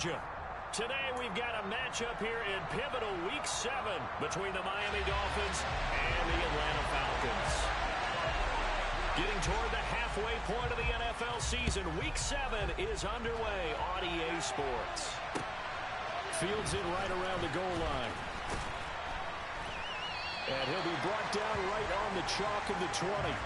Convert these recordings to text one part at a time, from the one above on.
Today we've got a matchup here in pivotal Week 7 between the Miami Dolphins and the Atlanta Falcons. Getting toward the halfway point of the NFL season, Week 7 is underway on EA Sports. Fields it right around the goal line. And he'll be brought down right on the chalk of the 20.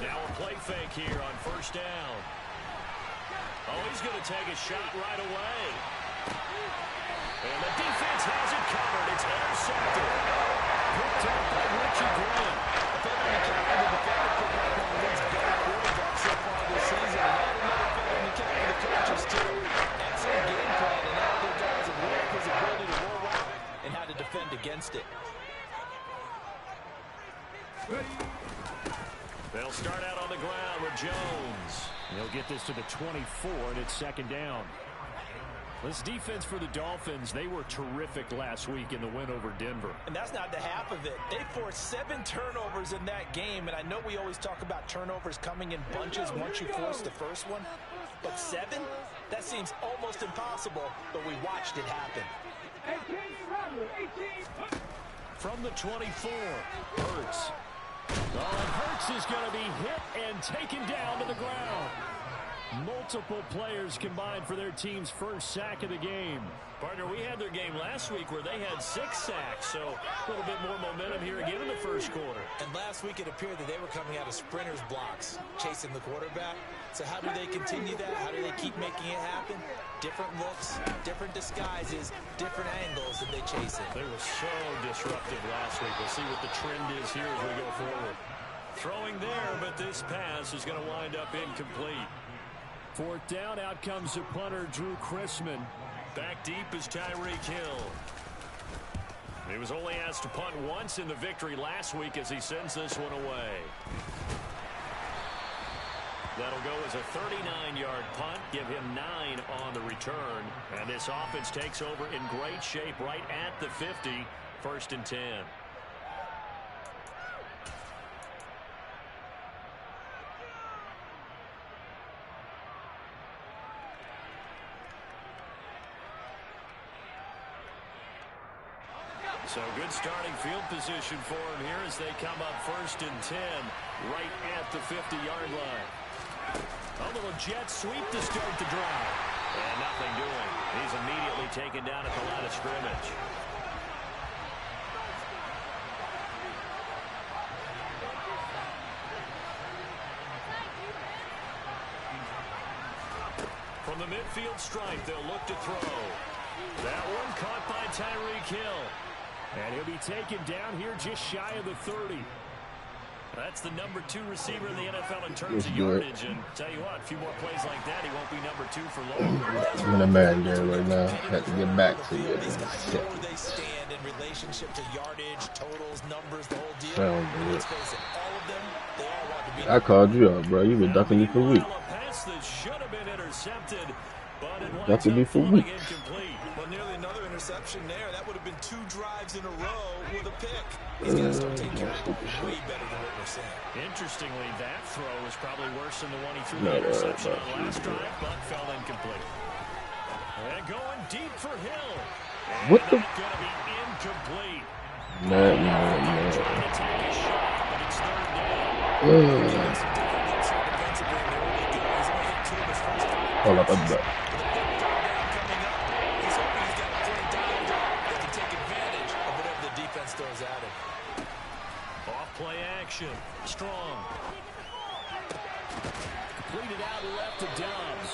Now a play fake here on first down. Oh, he's going to take a shot right away. And the defense has it covered. It's intercepted. Picked up by Richie Grant. So far this season. Another kick for the coaches, too. Excellent game plan. And now their guys have learned his ability to roll out and how to defend against it. They'll start out on the ground with Jones. He'll get this to the 24, and it's second down. This defense for the Dolphins, they were terrific last week in the win over Denver. And that's not the half of it. They forced 7 turnovers in that game, and I know we always talk about turnovers coming in bunches once you force the first one. But 7? That seems almost impossible, but we watched it happen. From the 24, Hurts. Oh, and Hurts is going to be hit and taken down to the ground. Multiple players combined for their team's first sack of the game. Partner, we had their game last week where they had 6 sacks, so a little bit more momentum here again in the first quarter. And last week it appeared that they were coming out of sprinters blocks, chasing the quarterback. So how do they continue that? How do they keep making it happen? Different looks, different disguises, different angles, and they chase it. They were so disruptive last week. We'll see what the trend is here as we go forward. Throwing there, but this pass is going to wind up incomplete. Fourth down, out comes the punter, Drew Chrisman. Back deep is Tyreek Hill. He was only asked to punt once in the victory last week as he sends this one away. That'll go as a 39-yard punt, give him 9 on the return. And this offense takes over in great shape right at the 50, 1st and 10. So good starting field position for him here as they come up 1st and 10 right at the 50-yard line. A little jet sweep to start the drive. And nothing doing. He's immediately taken down at the line of scrimmage. From the midfield stripe, they'll look to throw. That one caught by Tyreek Hill. And he'll be taken down here just shy of the 30. That's the number 2 receiver in the NFL in terms of yardage. And tell you what, a few more plays like that, he won't be number 2 for long. I'm in a mad game right now. Had to get back to you. Where they stand in relationship to yardage, totals, numbers, the whole deal. Sound good. Let's face it, all of them, they all want to be. I called you up, bro. You been ducking me for weeks. Pass that should have been intercepted, but it ducking me for weeks. Well, nearly another interception there. That would have been 2 drives in a row with a pick. He's got to start taking care of it way better than what we're saying. Interestingly, that throw was probably worse than the one he threw the interception on last drive, but fell incomplete. And going deep for Hill. And what the? Going to be incomplete. No. Trying to take a shot, but it's 3rd down. Hold up, I'm back. Throws at him. Off play action. Strong. Completed out left to Dobbs.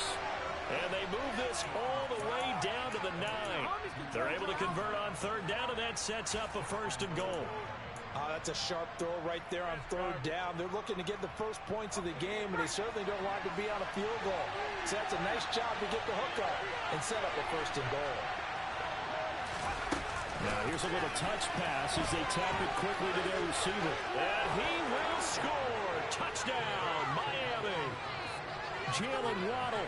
And they move this all the way down to the 9. They're able to convert on 3rd down, and that sets up a 1st and goal. That's a sharp throw right there on 3rd down. They're looking to get the first points of the game, and they certainly don't want to be on a field goal. So that's a nice job to get the hook up and set up a first and goal. Now here's a little touch pass as they tap it quickly to their receiver. And he will score. Touchdown, Miami. Jalen Waddle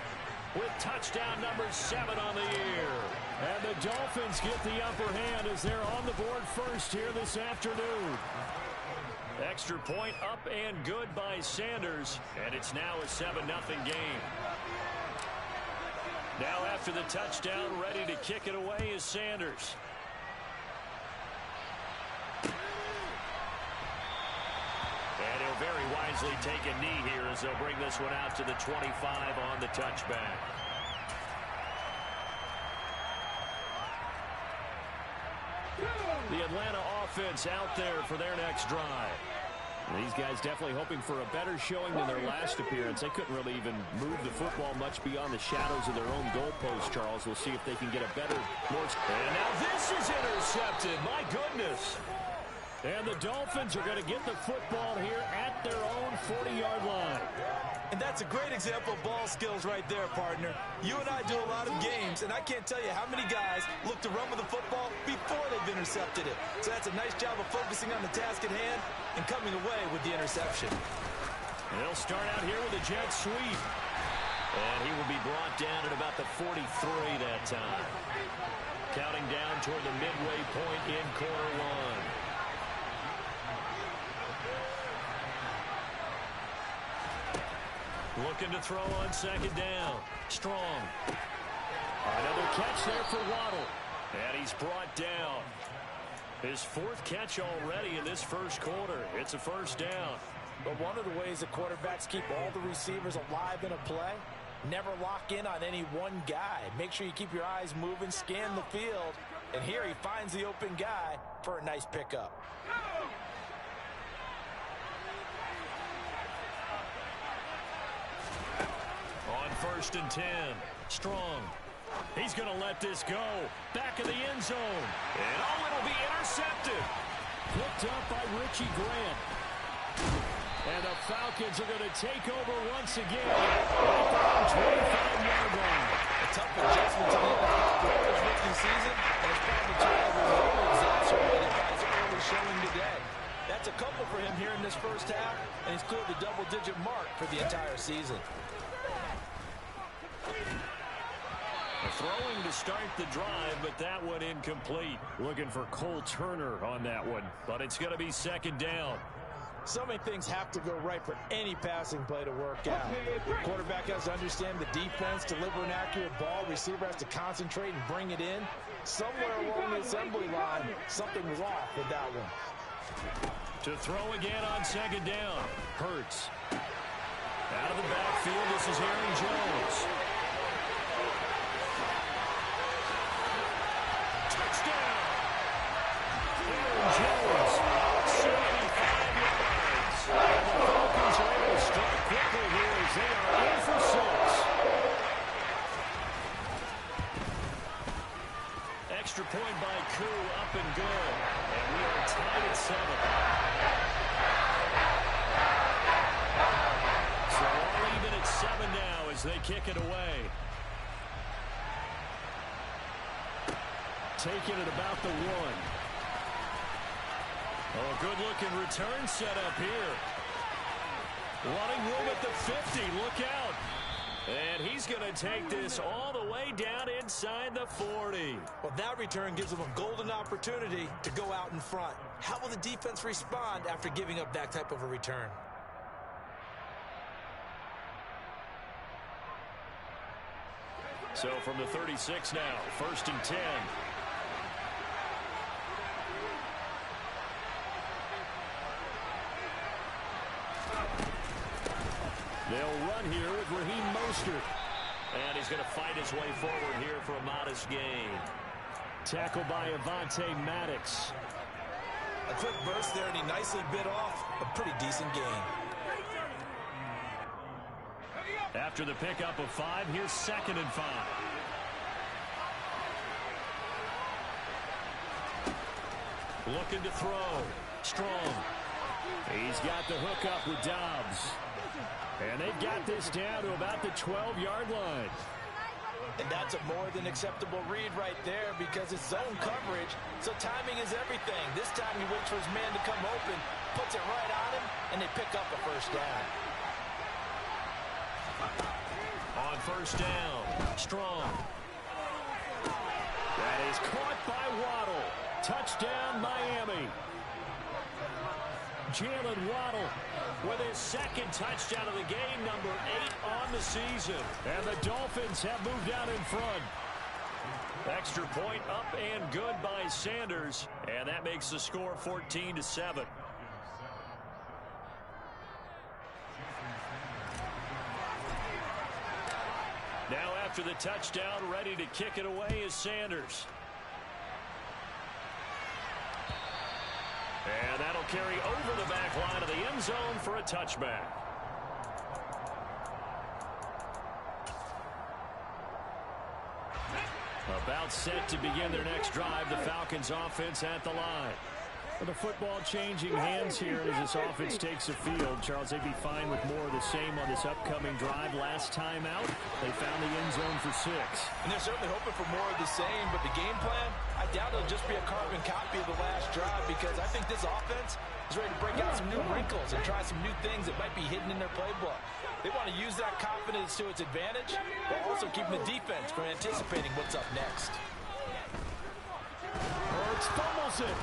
with touchdown number 7 on the year. And the Dolphins get the upper hand as they're on the board first here this afternoon. Extra point up and good by Sanders. And it's now a 7-0 game. Now after the touchdown, ready to kick it away is Sanders. And he'll very wisely take a knee here as they'll bring this one out to the 25 on the touchback. The Atlanta offense out there for their next drive. These guys definitely hoping for a better showing than their last appearance. They couldn't really even move the football much beyond the shadows of their own goalpost, Charles. We'll see if they can get a better, more... And now this is intercepted. My goodness. And the Dolphins are going to get the football here at their own 40-yard line. And that's a great example of ball skills right there, partner. You and I do a lot of games, and I can't tell you how many guys look to run with the football before they've intercepted it. So that's a nice job of focusing on the task at hand and coming away with the interception. They'll start out here with a jet sweep. And he will be brought down at about the 43 that time. Counting down toward the midway point in quarter one. Looking to throw on second down. Strong. Another catch there for Waddle. And he's brought down. His 4th catch already in this first quarter. It's a first down. But one of the ways the quarterbacks keep all the receivers alive in a play, never lock in on any one guy. Make sure you keep your eyes moving, scan the field. And here he finds the open guy for a nice pickup. On 1st and 10, Strong. He's going to let this go. Back of the end zone. And it'll be intercepted. Picked up by Richie Grant. And the Falcons are going to take over once again. Right there on 25-yard line. A tough adjustment to the NFL players rookie season, and it's probably turnovers exacerbated by his early showing today. That's a couple for him here in this first half, and he's cleared the double-digit mark for the entire season. Throwing to start the drive, but that one incomplete. Looking for Cole Turner on that one, but it's going to be second down. So many things have to go right for any passing play to work out. Quarterback has to understand the defense, deliver an accurate ball. Receiver has to concentrate and bring it in. Somewhere along the assembly line, something was off with that one. To throw again on second down. Hurts. Out of the backfield, this is Aaron Jones. Touchdown! Aaron Jones, 75 yards. And the Falcons are able to strike quickly here as they are in for 6. Extra point by Koo, up and good. And we are tied at 7. So all even at 7 now as they kick it away. Taking it about the 1. Oh, good-looking return set up here. Running room at the 50. Look out. And he's going to take this all the way down inside the 40. Well, that return gives them a golden opportunity to go out in front. How will the defense respond after giving up that type of a return? So from the 36 now, 1st and 10. They'll run here with Raheem Mostert. And he's going to fight his way forward here for a modest gain. Tackled by Avonte Maddox. A quick burst there, and he nicely bit off a pretty decent gain. After the pickup of 5, here's 2nd and 5. Looking to throw. Strong. He's got the hook up with Dobbs. And they've got this down to about the 12-yard line. And that's a more than acceptable read right there because it's zone coverage, so timing is everything. This time he waits for his man to come open, puts it right on him, and they pick up a first down. On first down, Strong. That is caught by Waddle. Touchdown, Miami. Jalen Waddle with his second touchdown of the game, number 8 on the season. And the Dolphins have moved out in front. Extra point up and good by Sanders. And that makes the score 14-7. Now after the touchdown, ready to kick it away is Sanders. And that'll carry over the back line of the end zone for a touchback. About set to begin their next drive, the Falcons offense at the line. With the football changing hands here as this offense takes the field. Charles, they'd be fine with more of the same on this upcoming drive. Last time out, they found the end zone for 6. And they're certainly hoping for more of the same, but the game plan, I doubt it'll just be a carbon copy of the last drive because I think this offense is ready to break out some new wrinkles and try some new things that might be hidden in their playbook. They want to use that confidence to its advantage, while also keeping the defense from anticipating what's up next. Hurts fumbles it.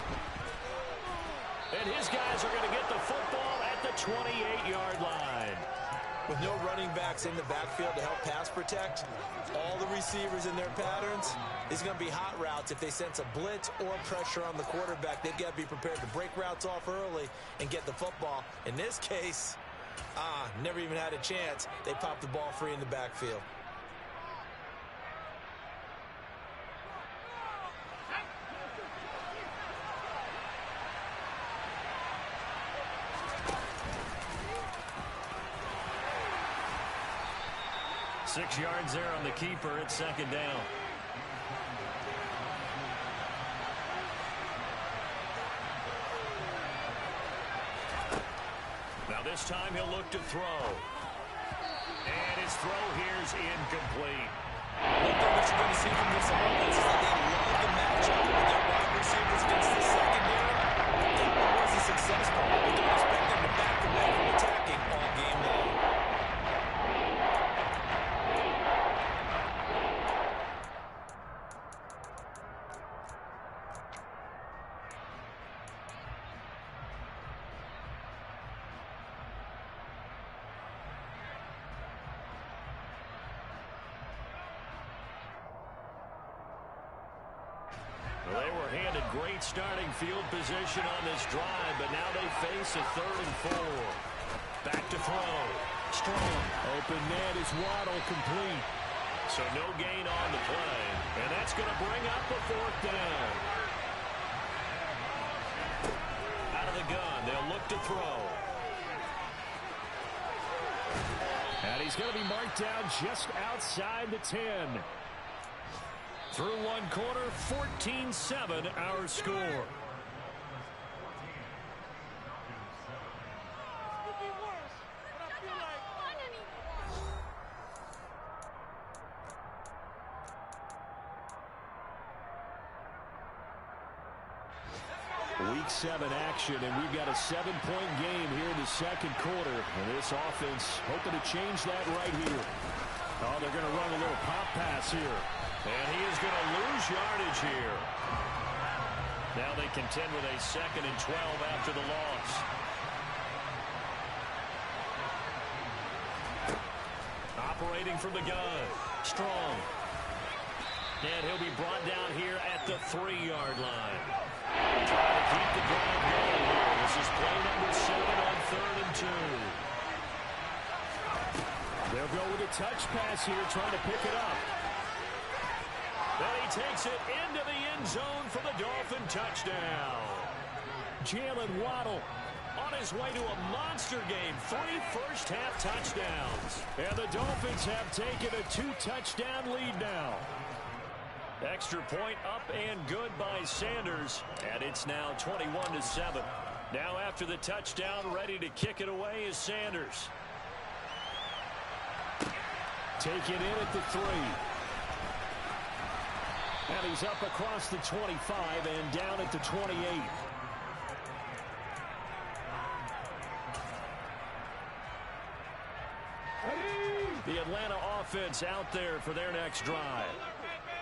And his guys are going to get the football at the 28-yard line. With no running backs in the backfield to help pass protect, all the receivers in their patterns, is going to be hot routes. If they sense a blitz or pressure on the quarterback, they've got to be prepared to break routes off early and get the football. In this case, never even had a chance. They popped the ball free in the backfield. Six yards there on the keeper. It's second down. Now this time he'll look to throw. And his throw here is incomplete. One thing that you're going to see from this offense is that they love the matchup with their wide receivers against the secondary. That one wasn't successful, but don't expect them to back away from attacking all game long. Well, they were handed great starting field position on this drive, but now they face a 3rd and 4. Back to throw. Strong. Open net is Waddle, complete. So no gain on the play. And that's going to bring up the 4th down. Out of the gun, they'll look to throw. And he's going to be marked down just outside the 10. Through one quarter, 14-7 our score. Week 7 action, and we've got a 7-point game here in the second quarter. And this offense hoping to change that right here. Oh, they're going to run a little pop pass here. And he is going to lose yardage here. Now they contend with a 2nd and 12 after the loss. Operating from the gun. Strong. And he'll be brought down here at the 3-yard line. Trying to keep the drive going here. This is play number 7 on 3rd and 2. They'll go with a touch pass here, trying to pick it up. Then he takes it into the end zone for the Dolphin touchdown. Jalen Waddle on his way to a monster game. 3 first-half touchdowns. And the Dolphins have taken a 2-touchdown lead now. Extra point up and good by Sanders. And it's now 21-7. Now after the touchdown, ready to kick it away is Sanders. Take it in at the 3. And he's up across the 25 and down at the 28. The Atlanta offense out there for their next drive.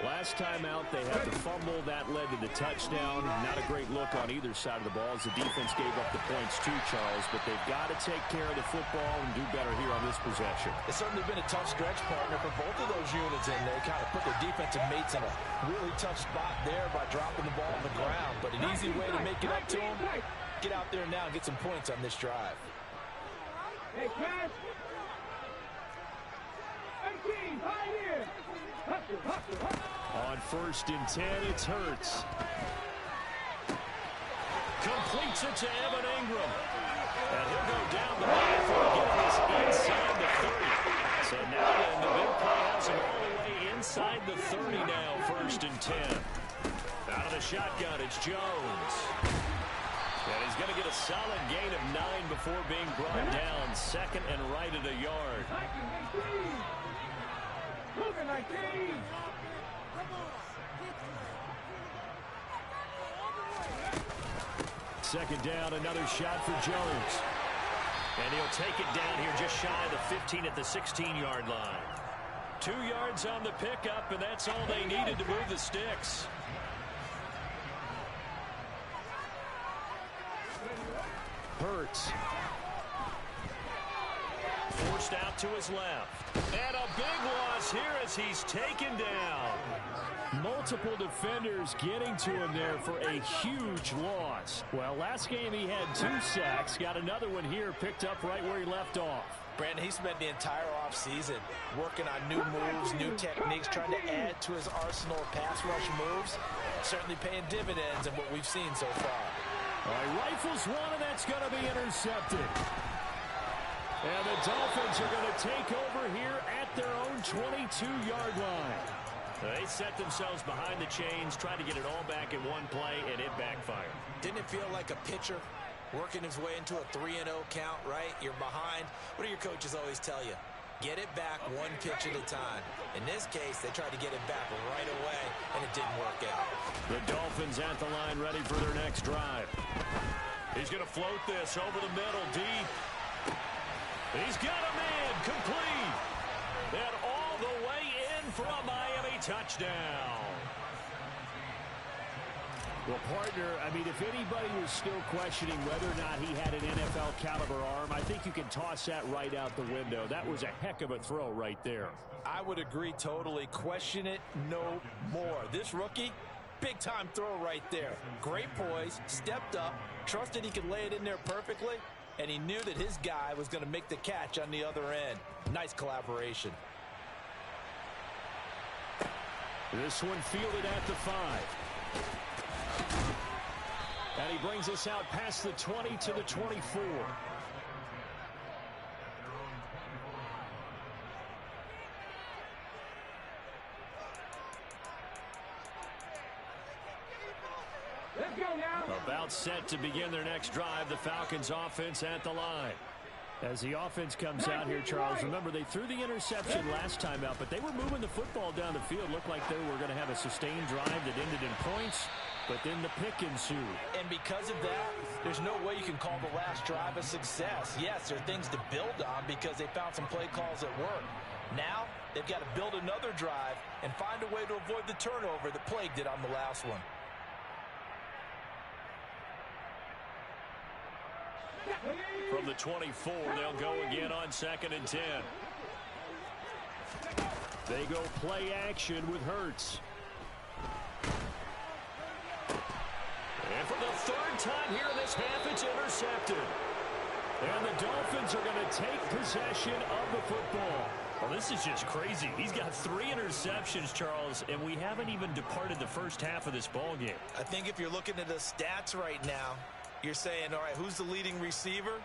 Last time out, they had the fumble. That led to the touchdown. Not a great look on either side of the ball as the defense gave up the points too, Charles. But they've got to take care of the football and do better here on this possession. It's certainly been a tough stretch, partner, for both of those units, and they kind of put their defensive mates in a really tough spot there by dropping the ball on the ground. But an easy way to make it up to them, get out there now and get some points on this drive. Hey, Cash. On 1st and 10, it's Hurts. Completes it to Evan Ingram. And he'll go down the line for forgiveness inside the 30. So now then, the big play has him all the way inside the 30 now, 1st and 10. Out of the shotgun, it's Jones. And he's going to get a solid gain of 9 before being brought down. 2nd and right at a yard. Second down, another shot for Jones. And he'll take it down here just shy of the 15 at the 16-yard line. 2 yards on the pickup, and that's all they needed to move the sticks. Hurts. Forced out to his left. And a big loss here as he's taken down. Multiple defenders getting to him there for a huge loss. Well, last game he had 2 sacks. Got another one here, picked up right where he left off. Brandon, he spent the entire offseason working on new moves, new techniques, trying to add to his arsenal of pass rush moves. Certainly paying dividends in what we've seen so far. All right, rifles one, and that's going to be intercepted. And the Dolphins are going to take over here at their own 22-yard line. They set themselves behind the chains, tried to get it all back in one play, and it backfired. Didn't it feel like a pitcher working his way into a 3-0 count, right? You're behind. What do your coaches always tell you? Get it back one pitch at a time. In this case, they tried to get it back right away, and it didn't work out. The Dolphins at the line ready for their next drive. He's going to float this over the middle, deep. He's got a man, complete. And all the way in for a Miami touchdown. Well, partner, I mean, if anybody was still questioning whether or not he had an NFL caliber arm, I think you can toss that right out the window. That was a heck of a throw right there. I would agree totally. Question it no more. This rookie, big-time throw right there. Great poise, stepped up, trusted he could lay it in there perfectly, and he knew that his guy was going to make the catch on the other end. Nice collaboration. This one fielded at the 5. And he brings us out past the 20 to the 24. Let's go now. About set to begin their next drive, the Falcons offense at the line. As the offense comes out here, Charles, remember they threw the interception last time out, but they were moving the football down the field. Looked like they were going to have a sustained drive that ended in points, but then the pick ensued. And because of that, there's no way you can call the last drive a success. Yes, there are things to build on because they found some play calls that work. Now, they've got to build another drive and find a way to avoid the turnover that plagued it on the last one. From the 24, they'll go again on 2nd and 10. They go play action with Hurts. And for the 3rd time here in this half, it's intercepted. And the Dolphins are going to take possession of the football. Well, this is just crazy. He's got 3 interceptions, Charles, and we haven't even departed the first half of this ball game. I think if you're looking at the stats right now, you're saying, all right, who's the leading receiver?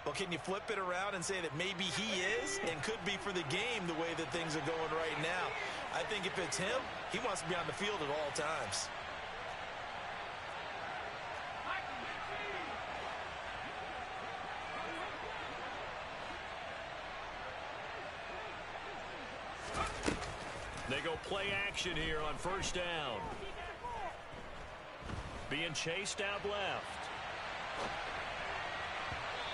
Well, can you flip it around and say that maybe he is and could be for the game the way that things are going right now? I think if it's him, he wants to be on the field at all times. They'll play action here on first down. Being chased out left.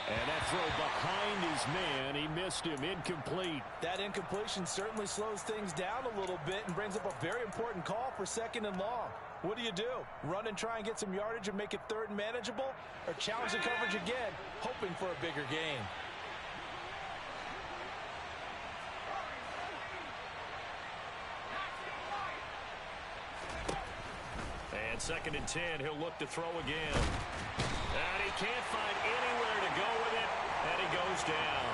And that throw behind his man. He missed him. Incomplete. That incompletion certainly slows things down a little bit and brings up a very important call for 2nd and long. What do? Run and try and get some yardage and make it 3rd and manageable? Or challenge the coverage again, hoping for a bigger gain? And 2nd and 10, he'll look to throw again. And he can't find anywhere to go with it, and he goes down.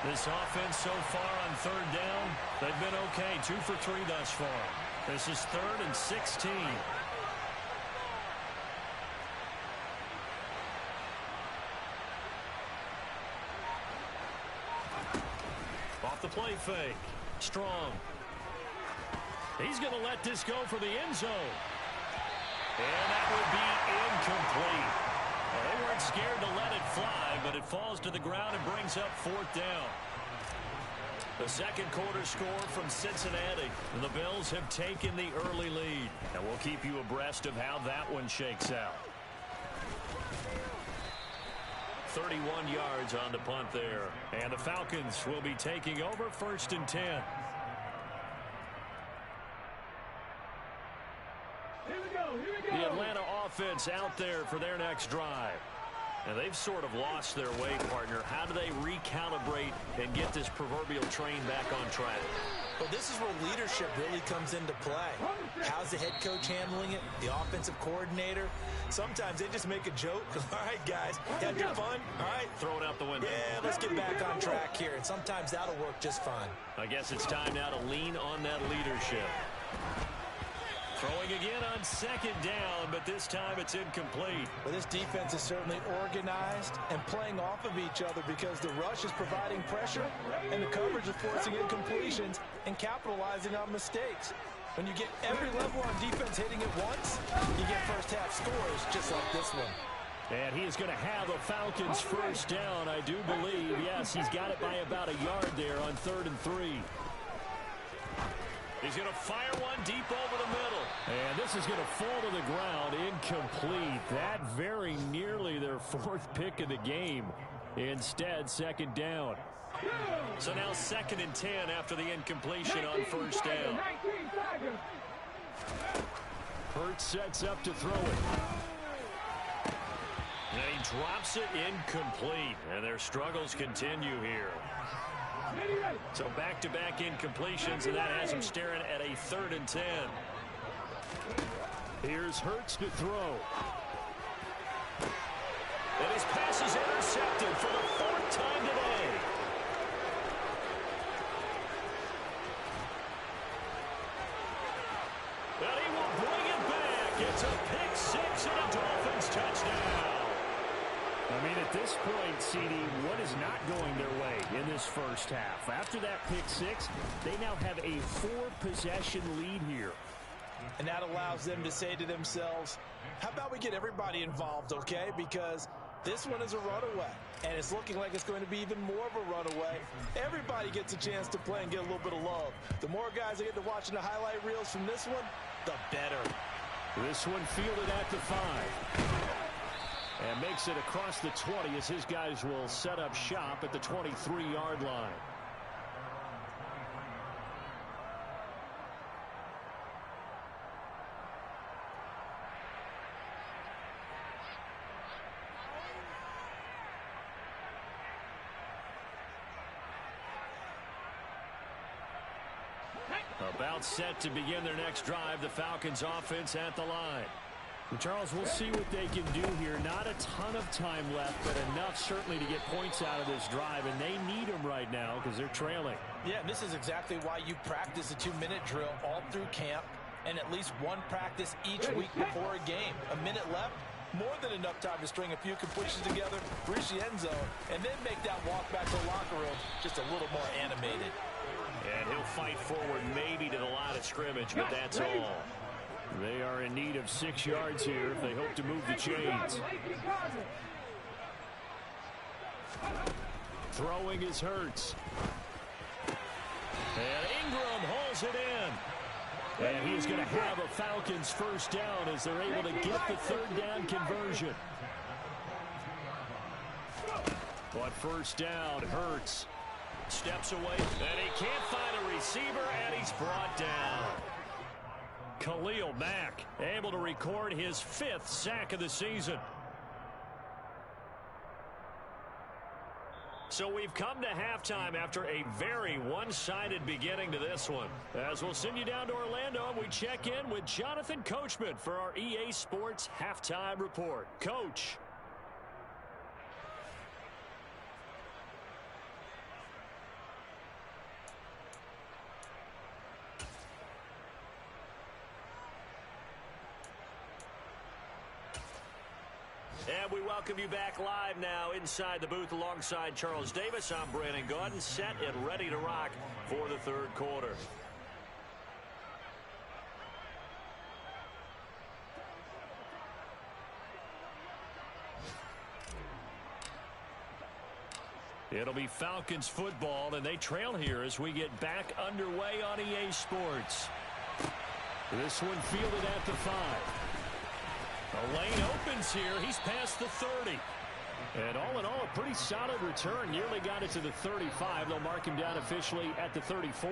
This offense so far on 3rd down, they've been okay. 2 for 3 thus far. This is 3rd and 16. Off the play fake. Strong. He's going to let this go for the end zone. And that would be incomplete. Well, they weren't scared to let it fly, but it falls to the ground and brings up 4th down. The 2nd quarter score from Cincinnati. And the Bills have taken the early lead. And we'll keep you abreast of how that one shakes out. 31 yards on the punt there. And the Falcons will be taking over 1st and 10. The Atlanta offense out there for their next drive. And they've sort of lost their way, partner. How do they recalibrate and get this proverbial train back on track? Well, this is where leadership really comes into play. How's the head coach handling it? The offensive coordinator? Sometimes they just make a joke. All right, guys, had your fun? All right. Throw it out the window. Yeah, let's get back on track here. And sometimes that'll work just fine. I guess it's time now to lean on that leadership. Throwing again on 2nd down, but this time it's incomplete. Well, this defense is certainly organized and playing off of each other because the rush is providing pressure and the coverage is forcing incompletions and capitalizing on mistakes. When you get every level on defense hitting it once, you get first-half scores just like this one. And he is going to have a Falcons first down, I do believe. Yes, he's got it by about a yard there on 3rd and 3. He's going to fire one deep over the middle. And this is going to fall to the ground. Incomplete. That very nearly their 4th pick of the game. Instead, 2nd down. So now 2nd and 10 after the incompletion on first down. Hurts sets up to throw it. And he drops it incomplete. And their struggles continue here. So back-to-back incompletions, and that has him staring at a 3rd and 10. Here's Hurts to throw. And his pass is intercepted for the 4th time today. And he will bring it back. It's a pick 6 and a Dolphins touchdown. I mean, at this point, CD, what is not going their way in this first half? After that pick 6, they now have a 4-possession lead here. And that allows them to say to themselves, how about we get everybody involved, okay? Because this one is a runaway, and it's looking like it's going to be even more of a runaway. Everybody gets a chance to play and get a little bit of love. The more guys that get to watching the highlight reels from this one, the better. This one fielded at the 5. And makes it across the 20 as his guys will set up shop at the 23-yard line. About set to begin their next drive, the Falcons offense at the line. Charles, we'll see what they can do here. Not a ton of time left, but enough certainly to get points out of this drive, and they need them right now because they're trailing. Yeah, this is exactly why you practice a 2-minute drill all through camp and at least one practice each week before a game. A minute left, more than enough time to string a few completions together, reach the end zone, and then make that walk back to the locker room just a little more animated. And he'll fight forward maybe to the line of scrimmage, but that's all. They are in need of 6 yards here if they hope to move the chains. Throwing is Hurts. And Ingram holds it in. And he's going to have a Falcons first down as they're able to get the third down conversion. But first down, Hurts steps away, and he can't find a receiver, and he's brought down. Khalil Mack able to record his 5th sack of the season. So we've come to halftime after a very one-sided beginning to this one. As we'll send you down to Orlando, and we check in with Jonathan Coachman for our EA Sports Halftime Report. Coach. And we welcome you back live now inside the booth alongside Charles Davis. I'm Brandon Gaudin, set and ready to rock for the third quarter. It'll be Falcons football, and they trail here as we get back underway on EA Sports. This one fielded at the 5. The lane opens here. He's past the 30. And all in all, a pretty solid return. Nearly got it to the 35. They'll mark him down officially at the 34.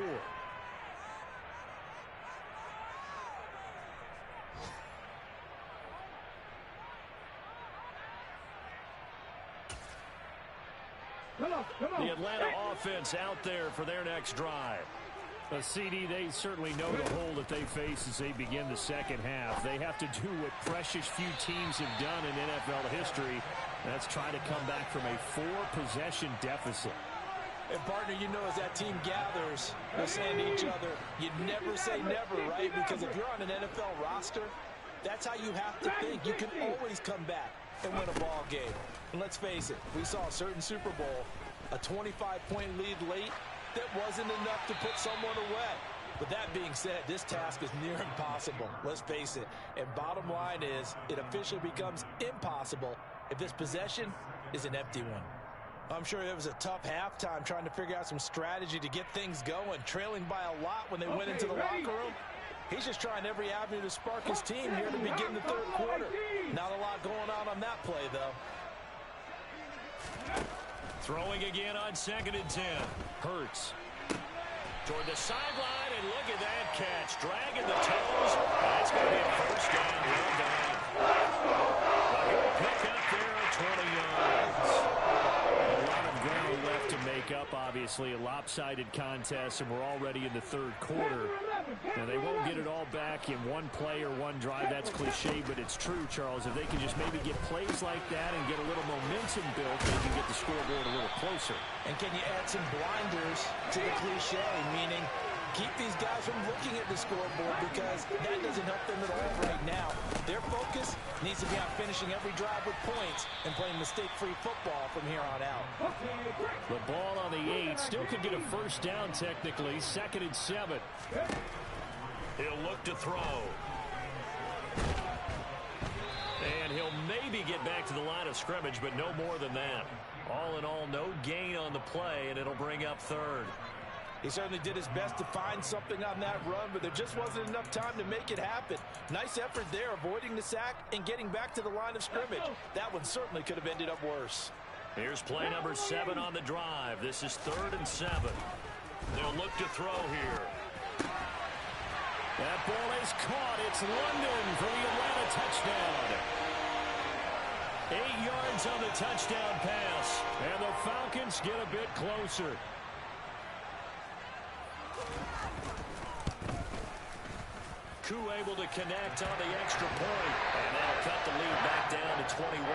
The Atlanta offense out there for their next drive. A CD, they certainly know the hole that they face as they begin the second half. They have to do what precious few teams have done in NFL history. That's try to come back from a 4-possession deficit. And, partner, you know, as that team gathers, they're saying to each other, you never say never, right? Because if you're on an NFL roster, that's how you have to think. You can always come back and win a ball game. And let's face it, we saw a certain Super Bowl, a 25-point lead late, that wasn't enough to put someone away. But that being said, this task is near impossible. Let's face it. And bottom line is, it officially becomes impossible if this possession is an empty one. I'm sure it was a tough halftime trying to figure out some strategy to get things going, trailing by a lot when they went into the locker room. He's just trying every avenue to spark his team here to begin the third quarter. Not a lot going on that play, though. Throwing again on 2nd and 10. Hurts toward the sideline, and look at that catch. Dragging the toes. That's going to be a first down. Well done. A good pick up there at 20 yards. A lot of ground left to make up, obviously. A lopsided contest, and we're already in the third quarter. Now, they won't get it all back in one play or one drive. That's cliche, but it's true, Charles. If they can just maybe get plays like that and get a little momentum built, they can get the scoreboard a little closer. And can you add some blinders to the cliche, meaning keep these guys from looking at the scoreboard, because that doesn't help them at all right now. Their focus needs to be on finishing every drive with points and playing mistake-free football from here on out. The ball on the 8 still could get a first down technically. 2nd and 7. He'll look to throw. And he'll maybe get back to the line of scrimmage, but no more than that. All in all, no gain on the play, and it'll bring up 3rd. He certainly did his best to find something on that run, but there just wasn't enough time to make it happen. Nice effort there, avoiding the sack and getting back to the line of scrimmage. That one certainly could have ended up worse. Here's play number 7 on the drive. This is 3rd and 7. They'll look to throw here. That ball is caught. It's London for the Atlanta touchdown. 8 yards on the touchdown pass. And the Falcons get a bit closer. Koo able to connect on the extra point. And that'll cut the lead back down to 21.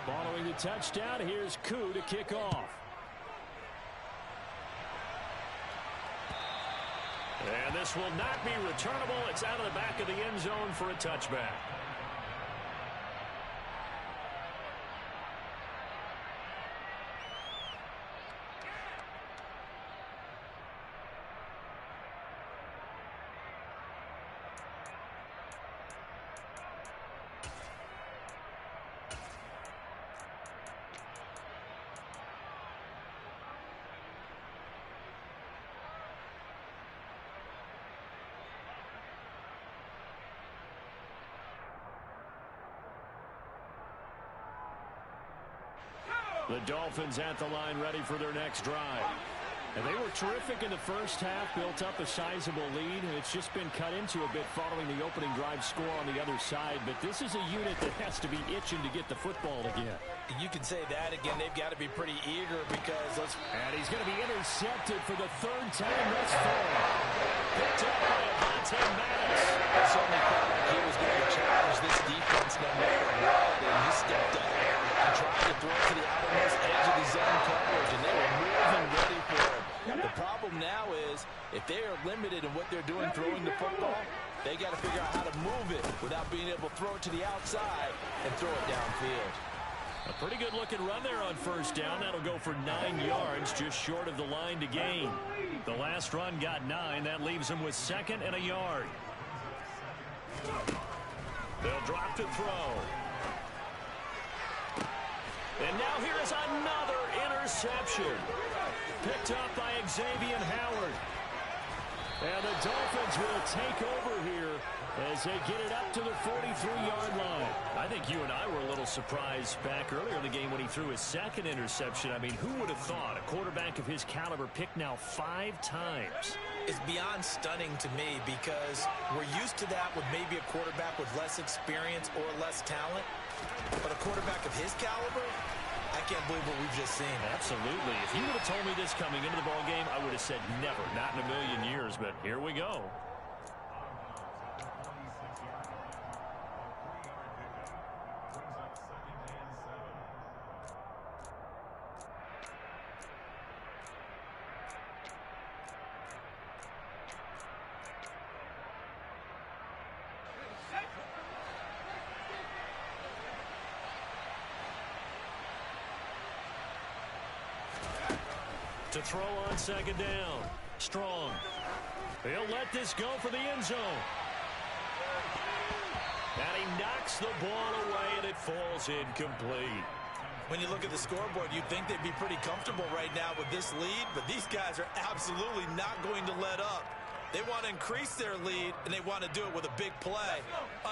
Following the touchdown, here's Koo to kick off. And this will not be returnable. It's out of the back of the end zone for a touchback. The Dolphins at the line ready for their next drive. And they were terrific in the first half, built up a sizable lead, and it's just been cut into a bit following the opening drive score on the other side. But this is a unit that has to be itching to get the football again. You can say that again. They've got to be pretty eager because those... And he's going to be intercepted for the third time this fall. Picked up by Avonte Maddox. It certainly felt like he was going to challenge this defense no matter what, and he stepped up and tried to throw to the outermost edge of the zone coverage, and they were moving ready for it. The problem now is if they are limited in what they're doing throwing the football, they got to figure out how to move it without being able to throw it to the outside and throw it downfield. A pretty good looking run there on first down. That'll go for 9 yards, just short of the line to gain. The last run got 9. That leaves them with 2nd and a yard. They'll drop to throw. And now here is another interception. Picked up by Xavier Howard. And the Dolphins will take over here as they get it up to the 43-yard line. I think you and I were a little surprised back earlier in the game when he threw his 2nd interception. I mean, who would have thought a quarterback of his caliber picked now 5 times? It's beyond stunning to me because we're used to that with maybe a quarterback with less experience or less talent. But a quarterback of his caliber, I can't believe what we've just seen. Absolutely. If you would have told me this coming into the ballgame, I would have said never, not in a million years. But here we go. To throw on 2nd down. Strong. He'll let this go for the end zone. And he knocks the ball away, and it falls incomplete. When you look at the scoreboard, you'd think they'd be pretty comfortable right now with this lead, but these guys are absolutely not going to let up. They want to increase their lead, and they want to do it with a big play.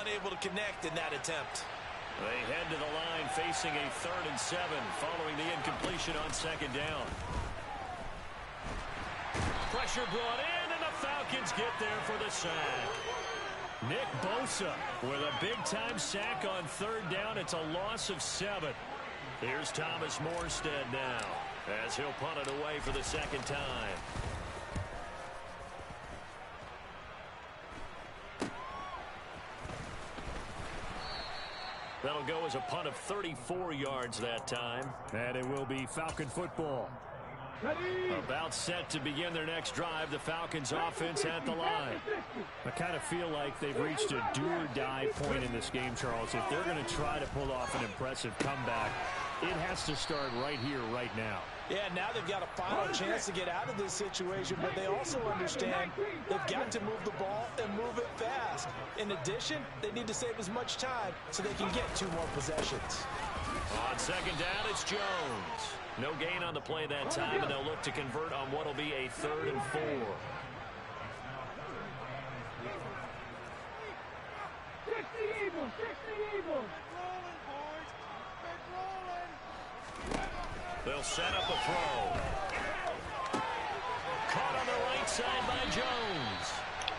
Unable to connect in that attempt. They head to the line facing a 3rd and 7 following the incompletion on 2nd down. Pressure brought in, and the Falcons get there for the sack. Nick Bosa with a big-time sack on 3rd down. It's a loss of 7. Here's Thomas Morstead now as he'll punt it away for the 2nd time. That'll go as a punt of 34 yards that time, and it will be Falcon football. About set to begin their next drive. The Falcons offense at the line. I kind of feel like they've reached a do-or-die point in this game, Charles. If they're going to try to pull off an impressive comeback, it has to start right here, right now. Yeah, now they've got a final chance to get out of this situation, but they also understand they've got to move the ball and move it fast. In addition, they need to save as much time so they can get 2 more possessions. On 2nd down, it's Jones. No gain on the play that time, and they'll look to convert on what will be a 3rd and 4. 60 Eagles, 60 Eagles. They'll set up a throw. Caught on the right side by Jones.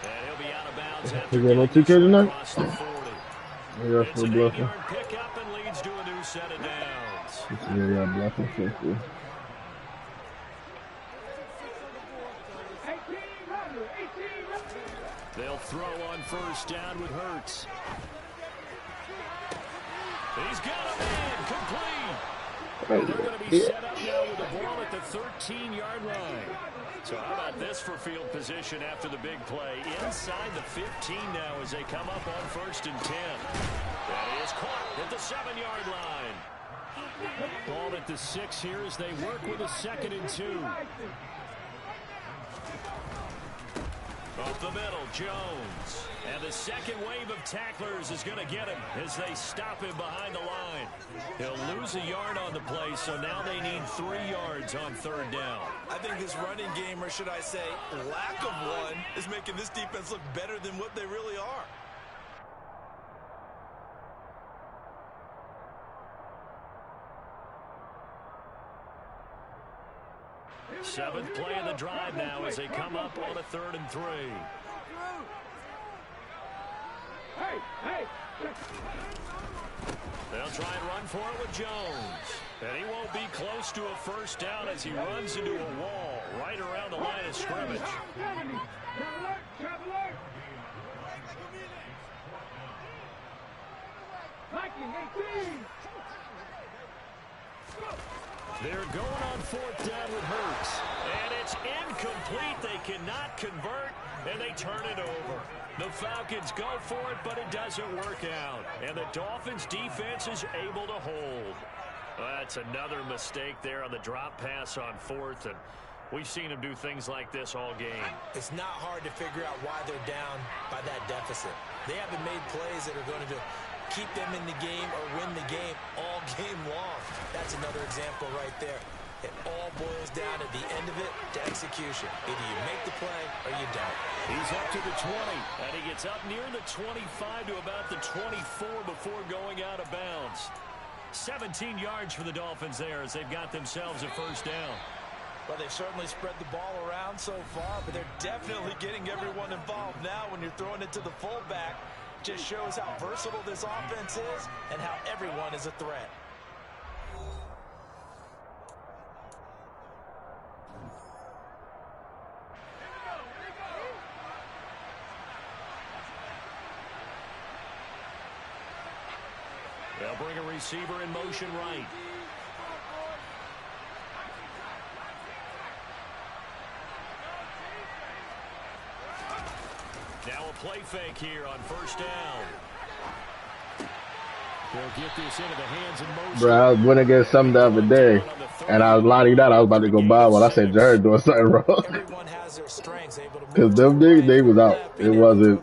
And he'll be out of bounds after getting across the 40. It's an 8-yard pickup and leads to a new set of downs. They'll throw on 1st down with Hurts. He's got him in, complete. And they're going to be set up now with the ball at the 13-yard line. So how about this for field position after the big play? Inside the 15 now as they come up on 1st and 10. That is caught at the 7-yard line. Ball at the 6 here as they work with a 2nd and 2. Up the middle, Jones. And the second wave of tacklers is going to get him as they stop him behind the line. He'll lose a yard on the play, so now they need 3 yards on 3rd down. I think this running game, or should I say lack of one, is making this defense look better than what they really are. Seventh play of the drive now as they come up on a 3rd and 3. They'll try and run for it with Jones. And he won't be close to a first down as he runs into a wall right around the line of scrimmage. They're going on 4th down with Hurts. And it's incomplete. They cannot convert, and they turn it over. The Falcons go for it, but it doesn't work out. And the Dolphins' defense is able to hold. That's another mistake there on the drop pass on 4th, and we've seen them do things like this all game. It's not hard to figure out why they're down by that deficit. They haven't made plays that are going to keep them in the game or win the game all game long. That's another example right there. It all boils down at the end of it to execution. Either you make the play or you don't. He's up to the 20, and he gets up near the 25 to about the 24 before going out of bounds. 17 yards for the Dolphins there as they've got themselves a first down. Well, they've certainly spread the ball around so far, but they're definitely getting everyone involved now when you're throwing it to the fullback. Just shows how versatile this offense is and how everyone is a threat. They'll bring a receiver in motion right. Now a play fake here on first down. They'll get this into the hands of motion. Bro, I went against something the other day, and I was lining out. I was about to go by when I said Jared doing something wrong. Everyone has their strengths, able to move Because them niggas, they was out. It wasn't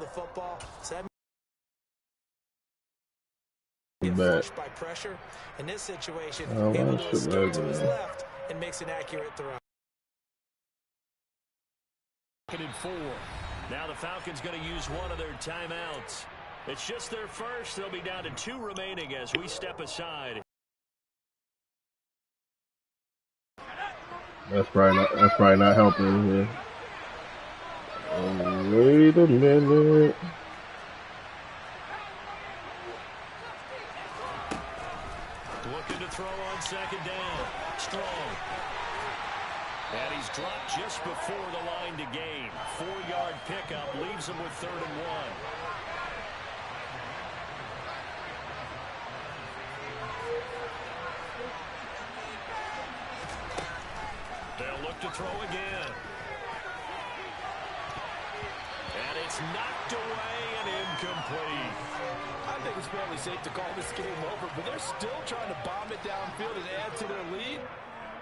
bad. by pressure. In this situation, Oh, able wow, to shit, escape to man. his left and makes an accurate throw. 2nd and 4. Now the Falcons going to use one of their timeouts. It's just their first. They'll be down to 2 remaining as we step aside. That's probably not helping here. Wait a minute. Looking to throw on 2nd down. Strong. And he's dropped just before the line to gain. 4-yard pickup leaves him with 3rd and 1. They'll look to throw again. And it's knocked away and incomplete. I think it's fairly safe to call this game over, but they're still trying to bomb it downfield and add to their lead.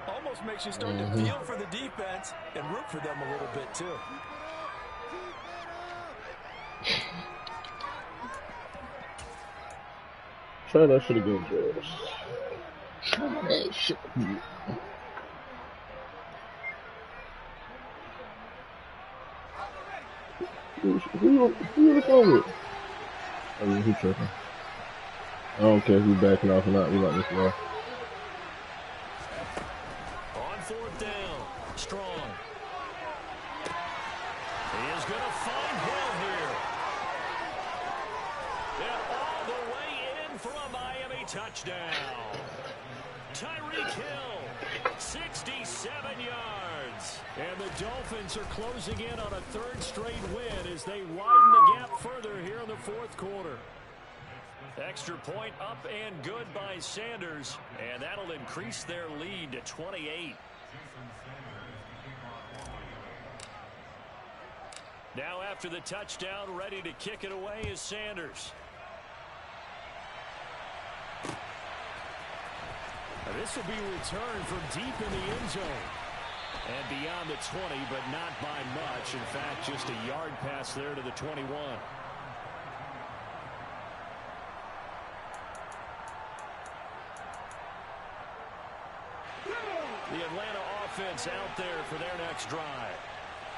Almost makes you start to feel for the defense and root for them a little bit, too. Try that shit again, Guruz. Try that shit again. Who you on the phone with? Oh, yeah, he tripping. I don't care if he's backing off or not. We like this guy. On 4th down, Strong. He is going to find Hill here. And all the way in for a Miami touchdown. Tyreek Hill, 67 yards. And the Dolphins are closing in on a 3rd straight win as they widen the gap further here in the 4th quarter. Extra point up and good by Sanders, and that'll increase their lead to 28. Now after the touchdown, ready to kick it away is Sanders. Now this will be returned from deep in the end zone. And beyond the 20, but not by much. In fact, just a yard pass there to the 21. The Atlanta offense out there for their next drive.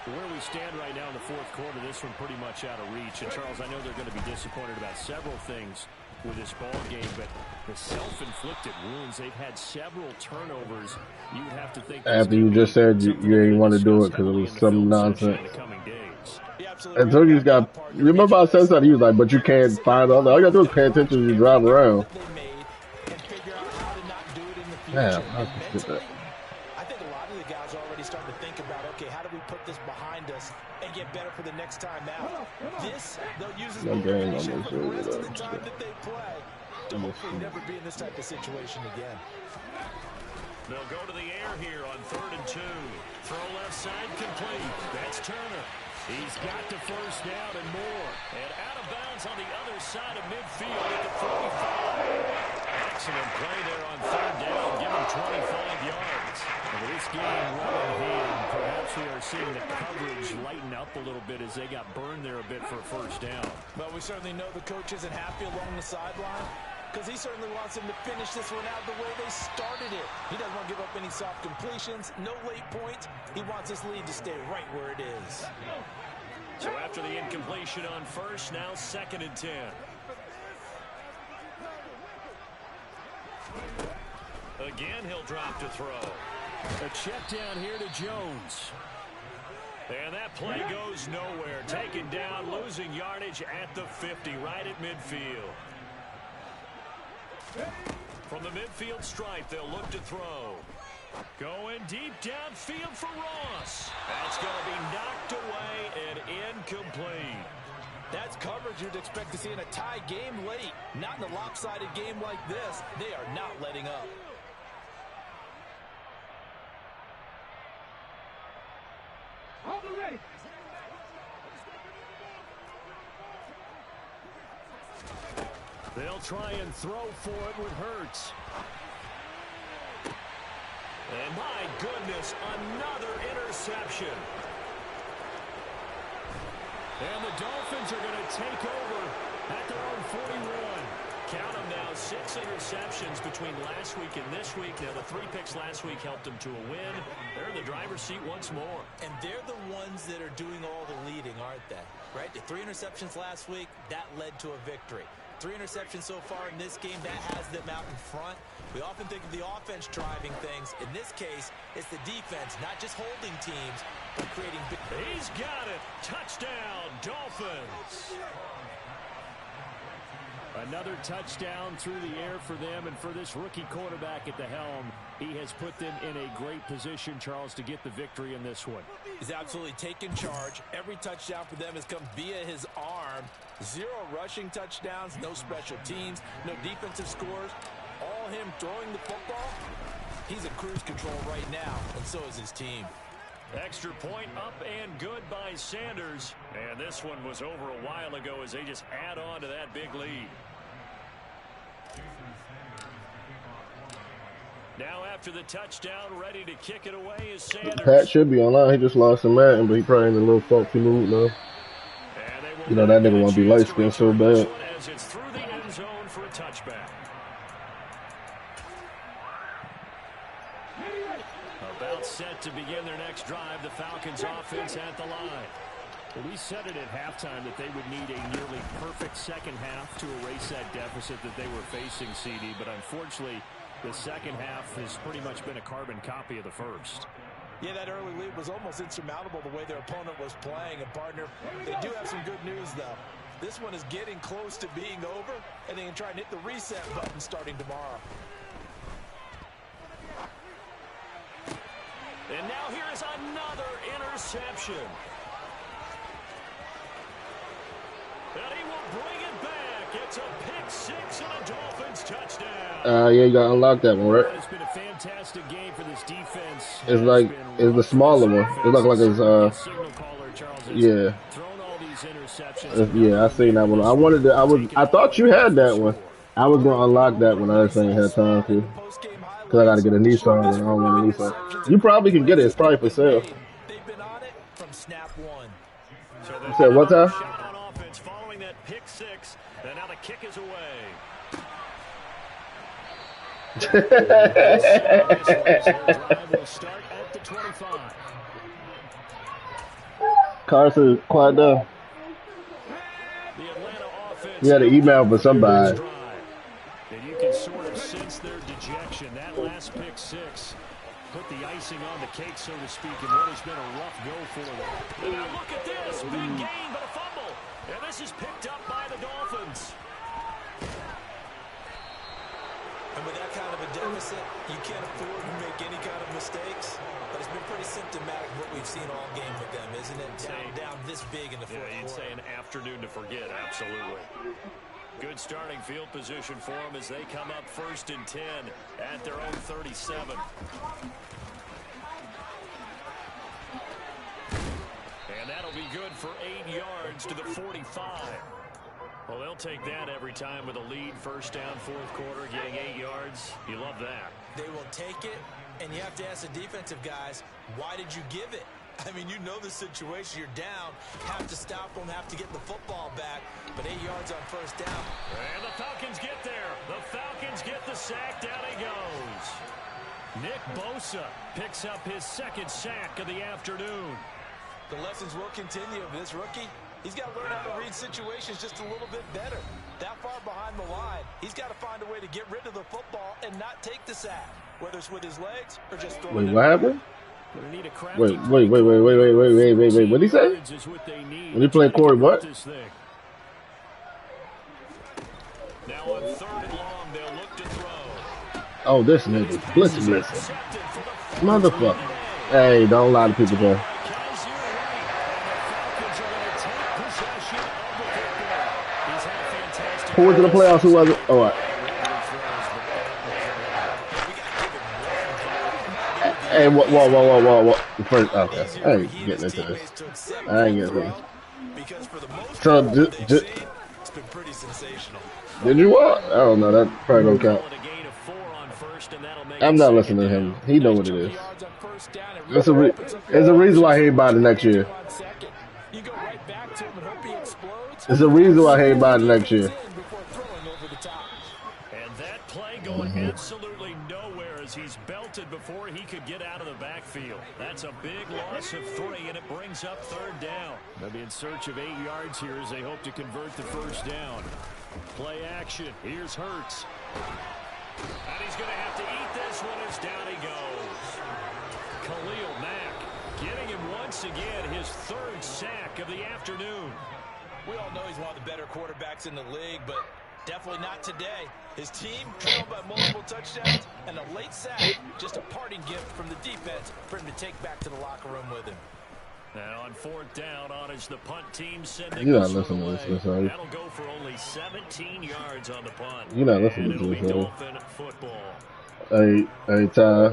Where we stand right now in the 4th quarter, this one pretty much out of reach. And, Charles, I know they're going to be disappointed about several things with this ball game, but the self-inflicted wounds, they've had several turnovers. You would have to think After you just said you didn't want to do it because it was some nonsense. And so he's got. You remember I said something? He was like, "But you can't find all. All you gotta do is pay attention as you drive around." Damn, I just get that. I think a lot of the guys are already starting to think about, okay, how do we put this behind us and get better for the next time out? This, they'll use as motivation for the rest of the time that they play to hopefully never be in this type of situation again. They'll go to the air here on 3rd and 2. Throw left side complete. That's Turner. He's got to first down and more. And out of bounds on the other side of midfield at the 45. Excellent play there on 3rd down. Give him 25 yards. And with this game well in hand, perhaps we are seeing the coverage lighten up a little bit as they got burned there a bit for a first down. Well, we certainly know the coach isn't happy along the sideline, because he certainly wants them to finish this one out the way they started it. He doesn't want to give up any soft completions, no late points. He wants this lead to stay right where it is. So after the incompletion on first, now 2nd and 10. Again, he'll drop to throw. A check down here to Jones. And that play goes nowhere. Taken down, losing yardage at the 50, right at midfield. From the midfield stripe, they'll look to throw. Going deep downfield for Ross. That's going to be knocked away and incomplete. That's coverage you'd expect to see in a tie game late. Not in a lopsided game like this. They are not letting up. Ready. They'll try and throw for it with Hurts. And my goodness, another interception. And the Dolphins are going to take over at their own 41. Count them now, 6 interceptions between last week and this week. Now, the 3 picks last week helped them to a win. They're in the driver's seat once more. And they're the ones that are doing all the leading, aren't they? Right? The 3 interceptions last week, that led to a victory. 3 interceptions so far in this game, that has them out in front. We often think of the offense driving things. In this case, it's the defense, not just holding teams, but creating big... He's got it. Touchdown, Dolphins. Another touchdown through the air for them, and for this rookie quarterback at the helm, he has put them in a great position, Charles, to get the victory in this one. He's absolutely taken charge. Every touchdown for them has come via his arm. 0 rushing touchdowns, no special teams, no defensive scores. All him throwing the football. He's in cruise control right now, and so is his team. Extra point up and good by Sanders. And this one was over a while ago as they just add on to that big lead. Now after the touchdown, ready to kick it away is Sanders. Pat should be online. He just lost some Madden, but he probably in a little funky mood now. You know, that nigga want to be light-skinned so bad. As it's through the end zone for a touchback. About set to begin their next drive, the Falcons offense at the line. Well, we said it at halftime that they would need a nearly perfect second half to erase that deficit that they were facing, CD, but unfortunately, the second half has pretty much been a carbon copy of the first. Yeah, that early lead was almost insurmountable the way their opponent was playing. And, partner, they do have some good news, though. This one is getting close to being over, and they can try and hit the reset button starting tomorrow. And now here is another interception. And he will bring it back. It's a pick 6 and a Dolphins touchdown. Yeah, you got to unlock that one, right? It's been a fantastic game for this defense. It's like, it's the smaller one. It looks like it's, yeah. Yeah, I seen that one. I thought you had that one. I was going to unlock that one. I just ain't had time to. Because I got to get a Nissan, and I don't want a Nissan. You probably can get it. It's probably for sale. They've been on it from snap one. You said what time? Following that pick 6, and now the kick is away. Carson, quiet down. You had an email for somebody. And you can sort of sense their dejection. That last pick six put the icing on the cake, so to speak, in what has been a rough go for them. And now look at this. Big gain, but a fumble. And this is picked up by the Dolphins. And with that kind of a deficit, you can't afford to make any kind of mistakes. But it's been pretty symptomatic what we've seen all game with them, isn't it? Down this big in the fourth quarter. You'd say an afternoon to forget, absolutely. Good starting field position for them as they come up 1st and 10 at their own 37. And that'll be good for 8 yards to the 45. Well, they'll take that every time with a lead. 1st down, 4th quarter, getting 8 yards. You love that. They will take it, and you have to ask the defensive guys, why did you give it? I mean, you know the situation. You're down, have to stop them, have to get the football back, but 8 yards on 1st down. And the Falcons get there. The Falcons get the sack. Down he goes. Nick Bosa picks up his 2nd sack of the afternoon. The lessons will continue of this rookie. He's got to learn how to read situations just a little bit better. That far behind the line, he's got to find a way to get rid of the football and not take the sack, whether it's with his legs or just throwing it. Wait, what happened? Wait. What did he say? When he played Corey, what? Now on 3rd and long, they'll look to throw. Oh, this nigga. Listen. Motherfucker. Hey, don't lie to people, bro. Who went to the playoffs? Who was it? Oh, all right. Hey, whoa. First, okay. I ain't getting into this. I ain't getting into this. So, It's been pretty sensational. Did you what? I don't know. That probably don't count. I'm not listening to him. He know what it is. There's a reason why he ain't by the next year. There's a reason why he ain't by the next year. And that play going absolutely nowhere as he's belted before he could get out of the backfield. That's a big loss of 3, and it brings up 3rd down. They'll be in search of 8 yards here as they hope to convert the 1st down. Play action. Here's Hurts. And he's going to have to eat this one as down he goes. Khalil Mack getting him once again his 3rd sack of the afternoon. We all know he's one of the better quarterbacks in the league, but definitely not today. His team trailed by multiple touchdowns, and a late sack, just a parting gift from the defense for him to take back to the locker room with him. Now on 4th down, on is the punt team sending You're not this listening one to away. this, are you? That'll go for only 17 yards on the punt. You're not listening and to it'll this, be are Dolphin football. Hey, Ty.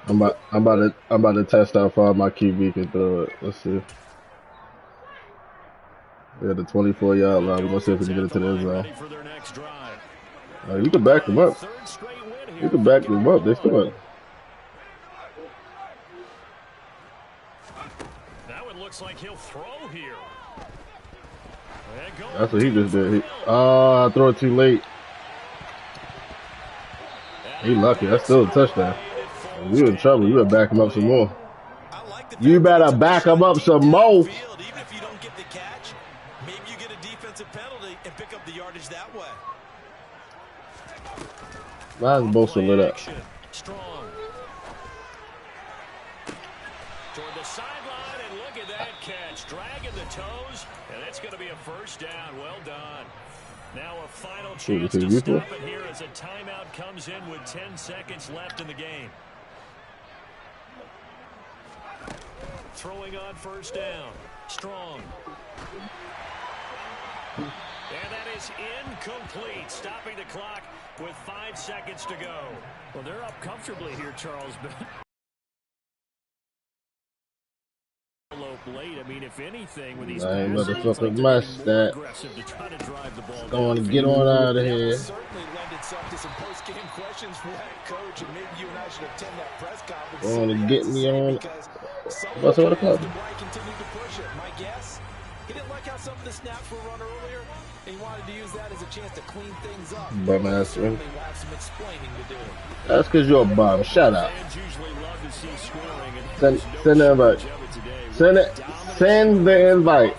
I'm about to test out how my QB can throw it. Let's see. We got the 24-yard line. We're gonna see if we can get it to the end zone. You can back them up. You can back them up. They still. Now it looks like he'll throw here. That's what he just did. I throw it too late. He lucky. That's still a touchdown. You in trouble. You better back him up some more. You better back him up some more. Even if you don't get the catch, maybe you get a defensive penalty and pick up the yardage that way. Mine's both lit up. Strong. Toward the sideline, and look at that catch. Dragging the toes, and it's going to be a 1st down. Well done. Now a final chance to stop it here as a timeout comes in with 10 seconds left in the game. Throwing on 1st down. Strong. And that is incomplete, stopping the clock with 5 seconds to go. Well, they're up comfortably here, Charles. Late. I mean, if anything, with these motherfucking mustache. Going to get on out of here. Certainly lend itself to some post-game questions for that coach, and maybe you and I should attend that press conference. Going to get me on. What's the club? Continued to push it. My guess, he didn't like how some of the snaps were run earlier, and he wanted to use that as a chance to clean things up. Bum ass ring. We'll have some explaining to do. That's because you're a bum. Shut up. Send the invite. Send the invite.